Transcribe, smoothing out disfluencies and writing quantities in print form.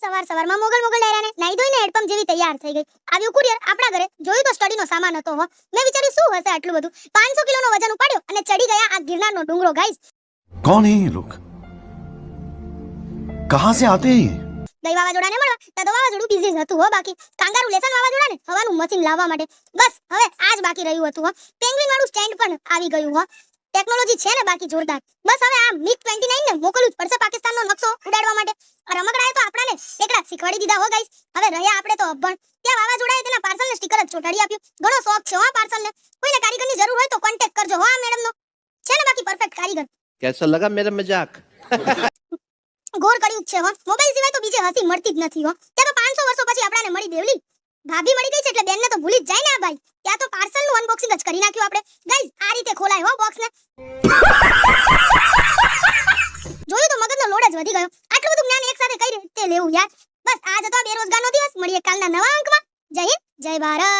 સવારમાં મોગલ ડાયરાને નાઈ ધોઈને હેડપંપ જેવી તૈયાર થઈ ગઈ. આવ્યું કુરિયર આપણા ઘરે. જોયું તો સ્ટડીનો સામાન હતો. મેં વિચાર્યું શું હશે આટલું બધું. 500 કિલોનો વજન ઉપાડ્યો અને ચડી ગયા આ ગિરનારનો ડુંગરો. ગાઈસ, कौन है ये लोग? कहां से आते हैं ये? ગઈ વાવાઝોડાને મળવા ત્યાં તો વાવાઝોડું બિઝી હતું. બાકી કાંગારૂ લેસન વાવાઝોડાને હવાનું મશીન લાવવા માટે બસ હવે આ જ બાકી રહ્યું હતું. પેંગ્વિન વાળું સ્ટેન્ડ પણ આવી ગયું. ટેકનોલોજી છે ને બાકી જોરદાર. બસ હવે આ MiG-29 ને મોકલવું જ પડશે પાકિસ્તાનનો નકશો ઉડાડવા માટે. આ રમકડાએ તો આપણાને એકડા શીખવાડી દીધા ગાઈસ. હવે રહ્યા આપણે તો અભણ. ત્યાં વાવાઝોડાએ તેના પાર્સલને સ્ટીકર જ ચોંટાડી આપ્યું. ઘણો શોખ છે પાર્સલને. કોઈને કારીગરની જરૂર હોય તો કોન્ટેક્ટ કરજો આ મેડમનો. છે ને બાકી પરફેક્ટ કારીગર. कैसा लगा मेरा मजाक? ગોર કર્યું છે. મોબાઈલ સિવાય તો બીજે હસી મળતી જ નથી. ત્યાં તો 500 વર્ષો પછી આપણાને મળી દેવલી. ભાભી મળી ગઈ છે એટલે બેનને તો ભૂલી જ જાય ને આ ભાઈ. ત્યાં તો પાર્સલનું અનબોક્સિંગ જ કરી નાખ્યું આપણે. ગાઈસ, આ રીતે ખોલાય બોક્સને. જોયું તો મગજનો લોડ જ વધી ગયો. આટલું બધું જ્ઞાન એકસાથે કઈ રીતે લેવું યાર. બસ આજ હતો બેરોજગારનો દિવસ. મળીએ કાલના નવા અંકમાં. જય હિન્દ, જય ભારત.